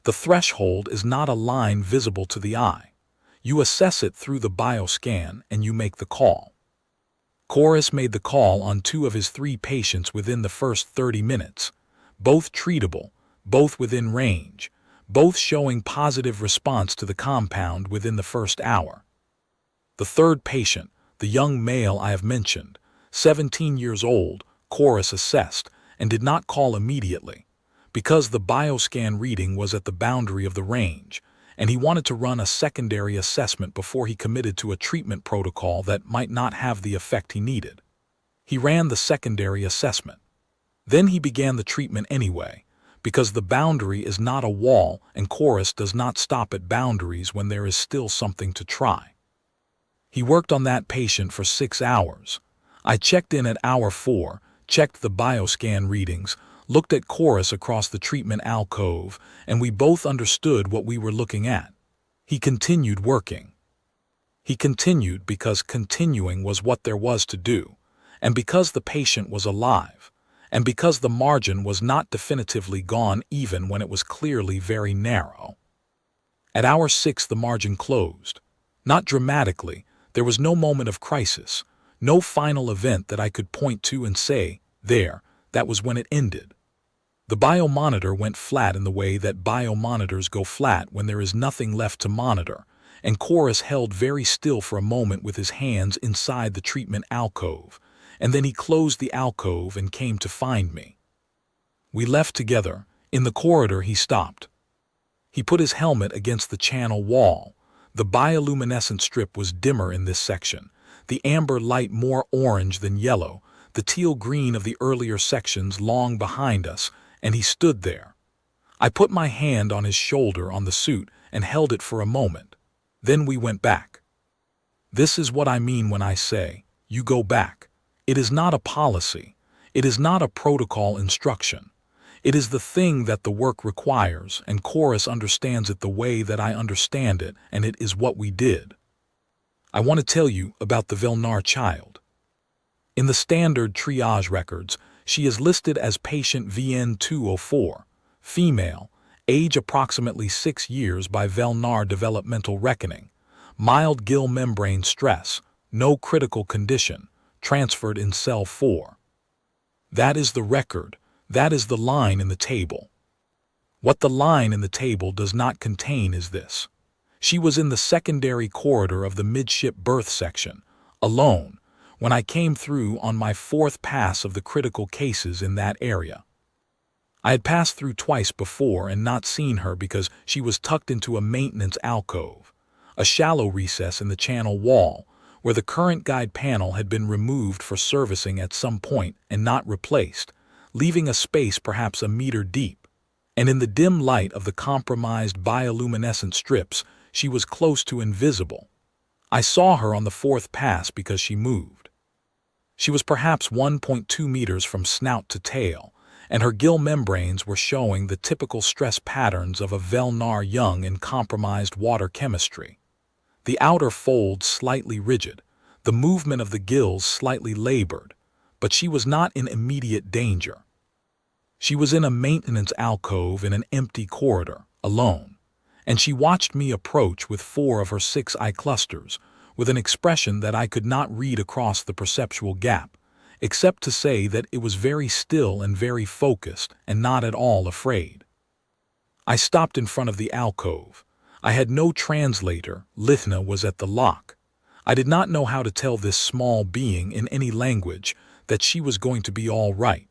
The threshold is not a line visible to the eye. You assess it through the bioscan and you make the call. Chorus made the call on 2 of his 3 patients within the first 30 minutes, both treatable, both within range, both showing positive response to the compound within the first hour. The 3rd patient, the young male I have mentioned, 17 years old, Chorus assessed, and did not call immediately, because the bioscan reading was at the boundary of the range, and he wanted to run a secondary assessment before he committed to a treatment protocol that might not have the effect he needed. He ran the secondary assessment. Then he began the treatment anyway, because the boundary is not a wall and Chorus does not stop at boundaries when there is still something to try. He worked on that patient for 6 hours. I checked in at hour 4, checked the bioscan readings, looked at Chorus across the treatment alcove, and we both understood what we were looking at. He continued working. He continued because continuing was what there was to do, and because the patient was alive, and because the margin was not definitively gone even when it was clearly very narrow. At hour 6 the margin closed. Not dramatically, there was no moment of crisis, no final event that I could point to and say, there, that was when it ended. The biomonitor went flat in the way that biomonitors go flat when there is nothing left to monitor, and Chorus held very still for a moment with his hands inside the treatment alcove, and then he closed the alcove and came to find me. We left together. In the corridor he stopped. He put his helmet against the channel wall. The bioluminescent strip was dimmer in this section, the amber light more orange than yellow, the teal green of the earlier sections long behind us, and he stood there. I put my hand on his shoulder on the suit and held it for a moment. Then we went back. This is what I mean when I say, you go back. It is not a policy. It is not a protocol instruction. It is the thing that the work requires, and Chorus understands it the way that I understand it, and it is what we did. I want to tell you about the Vel'Naar child. In the standard triage records, she is listed as patient VN204, female, age approximately 6 years by Vel'Naar developmental reckoning, mild gill membrane stress, no critical condition, transferred in cell 4. That is the record. That is the line in the table. What the line in the table does not contain is this. She was in the secondary corridor of the midship berth section, alone, when I came through on my 4th pass of the critical cases in that area. I had passed through twice before and not seen her because she was tucked into a maintenance alcove, a shallow recess in the channel wall, where the current guide panel had been removed for servicing at some point and not replaced, leaving a space perhaps a meter deep. And in the dim light of the compromised bioluminescent strips, she was close to invisible. I saw her on the 4th pass because she moved. She was perhaps 1.2 meters from snout to tail, and her gill membranes were showing the typical stress patterns of a Vel'Naar young in compromised water chemistry. The outer folds slightly rigid, the movement of the gills slightly labored, but she was not in immediate danger. She was in a maintenance alcove in an empty corridor, alone, and she watched me approach with 4 of her 6 eye clusters, with an expression that I could not read across the perceptual gap, except to say that it was very still and very focused and not at all afraid. I stopped in front of the alcove. I had no translator. Lithna was at the lock. I did not know how to tell this small being in any language that she was going to be all right.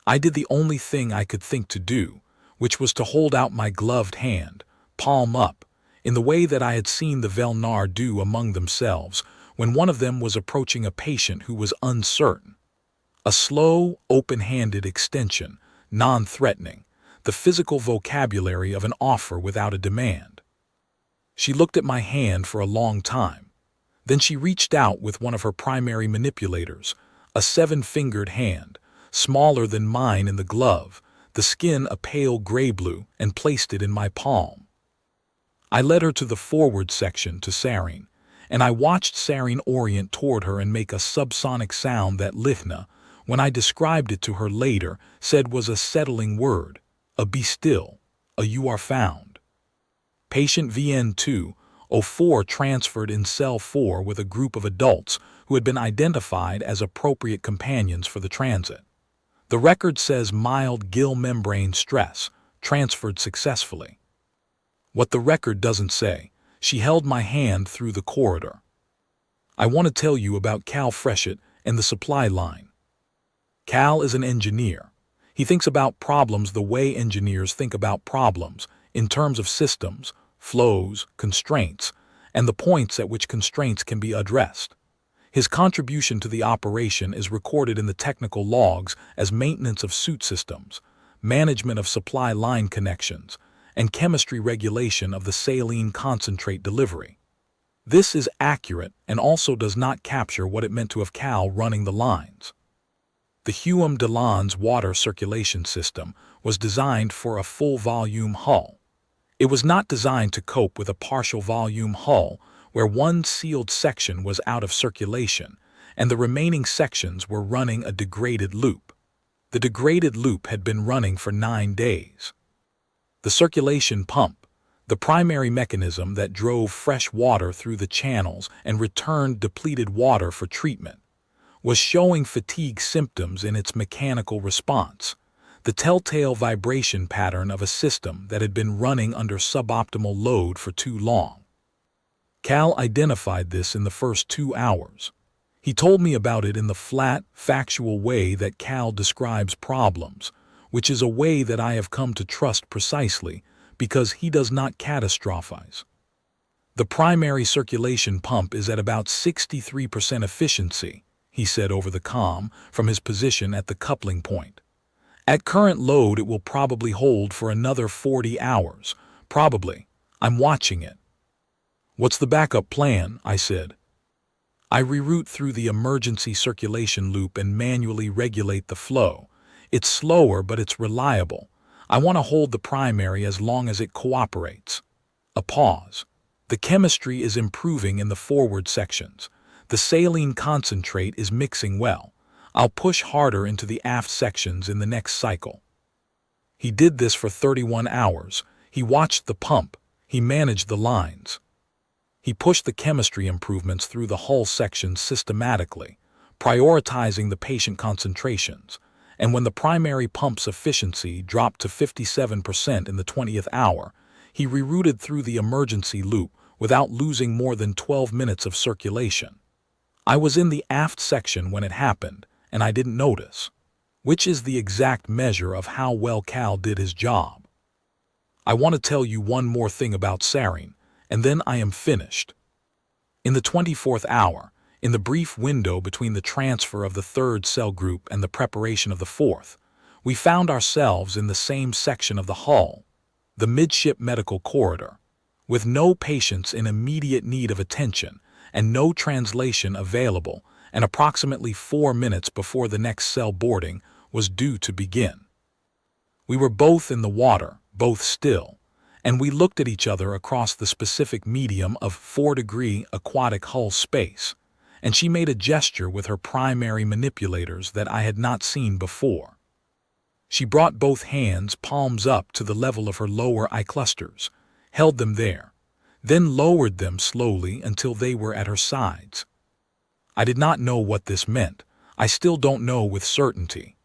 I did the only thing I could think to do, which was to hold out my gloved hand, palm up, in the way that I had seen the Vel'Naar do among themselves when one of them was approaching a patient who was uncertain. A slow, open-handed extension, non-threatening, the physical vocabulary of an offer without a demand. She looked at my hand for a long time. Then she reached out with one of her primary manipulators, a 7-fingered hand, smaller than mine in the glove, the skin a pale gray-blue, and placed it in my palm. I led her to the forward section to Sareen, and I watched Sareen orient toward her and make a subsonic sound that Lithna, when I described it to her later, said was a settling word, a be still, a you are found. Patient VN204 transferred in cell 4 with a group of adults who had been identified as appropriate companions for the transit. The record says mild gill membrane stress, transferred successfully. What the record doesn't say, she held my hand through the corridor. I want to tell you about Cal Freshett and the supply line. Cal is an engineer. He thinks about problems the way engineers think about problems, in terms of systems, flows, constraints, and the points at which constraints can be addressed. His contribution to the operation is recorded in the technical logs as maintenance of suit systems, management of supply line connections, and chemistry regulation of the saline concentrate delivery. This is accurate and also does not capture what it meant to have Cal running the lines. The Hume-Delans water circulation system was designed for a full-volume hull. It was not designed to cope with a partial volume hull where one sealed section was out of circulation and the remaining sections were running a degraded loop. The degraded loop had been running for 9 days. The circulation pump, The primary mechanism that drove fresh water through the channels and returned depleted water for treatment, was showing fatigue symptoms in its mechanical response, the telltale vibration pattern of a system that had been running under suboptimal load for too long. Cal identified this in the first 2 hours. He told me about it in the flat, factual way that Cal describes problems, which is a way that I have come to trust precisely because he does not catastrophize. The primary circulation pump is at about 63% efficiency, he said over the comm from his position at the coupling point. At current load, it will probably hold for another 40 hours. Probably. I'm watching it. What's the backup plan? I said. I reroute through the emergency circulation loop and manually regulate the flow. It's slower, but it's reliable. I want to hold the primary as long as it cooperates. A pause. The chemistry is improving in the forward sections. The saline concentrate is mixing well. I'll push harder into the aft sections in the next cycle. He did this for 31 hours. He watched the pump. He managed the lines. He pushed the chemistry improvements through the hull sections systematically, prioritizing the patient concentrations. And when the primary pump's efficiency dropped to 57% in the 20th hour, he rerouted through the emergency loop without losing more than 12 minutes of circulation. I was in the aft section when it happened, and I didn't notice, which is the exact measure of how well Cal did his job. I want to tell you one more thing about sarin, and then I am finished. In the 24th hour, in the brief window between the transfer of the third cell group and the preparation of the fourth, we found ourselves in the same section of the hull, the midship medical corridor, with no patients in immediate need of attention and no translation available, and approximately 4 minutes before the next cell boarding was due to begin. We were both in the water, both still, and we looked at each other across the specific medium of 4-degree aquatic hull space, and she made a gesture with her primary manipulators that I had not seen before. She brought both hands palms up to the level of her lower eye clusters, held them there, then lowered them slowly until they were at her sides. I did not know what this meant. I still don't know with certainty.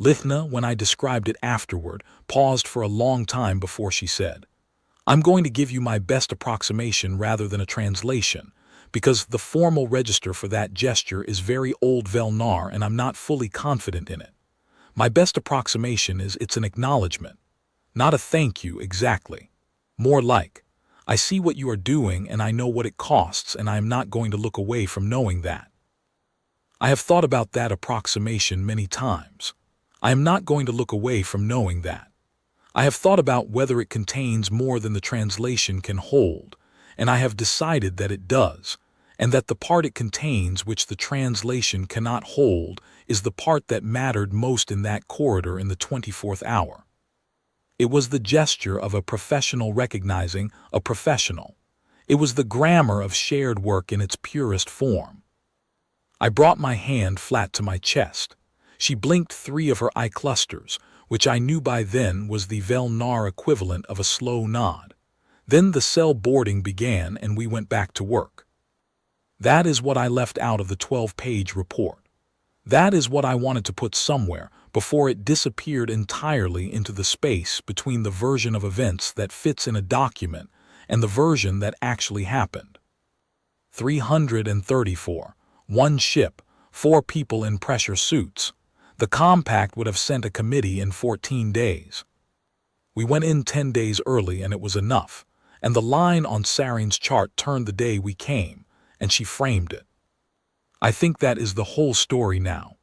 Lithna, when I described it afterward, paused for a long time before she said, "I'm going to give you my best approximation rather than a translation, because the formal register for that gesture is very old Vel'Naar and I'm not fully confident in it. My best approximation is it's an acknowledgement, not a thank you exactly. More like, I see what you are doing and I know what it costs and I am not going to look away from knowing that. I have thought about that approximation many times. I am not going to look away from knowing that. I have thought about whether it contains more than the translation can hold, and I have decided that it does, and that the part it contains which the translation cannot hold is the part that mattered most in that corridor in the 24th hour. It was the gesture of a professional recognizing a professional. It was the grammar of shared work in its purest form. I brought my hand flat to my chest. She blinked 3 of her eye clusters, which I knew by then was the Vel'Naar equivalent of a slow nod. Then the cell boarding began and we went back to work. That is what I left out of the 12-page report. That is what I wanted to put somewhere before it disappeared entirely into the space between the version of events that fits in a document and the version that actually happened. 334. 1 ship, 4 people in pressure suits. The compact would have sent a committee in 14 days. We went in 10 days early and it was enough, and the line on Sarin's chart turned the day we came, and she framed it. I think that is the whole story now.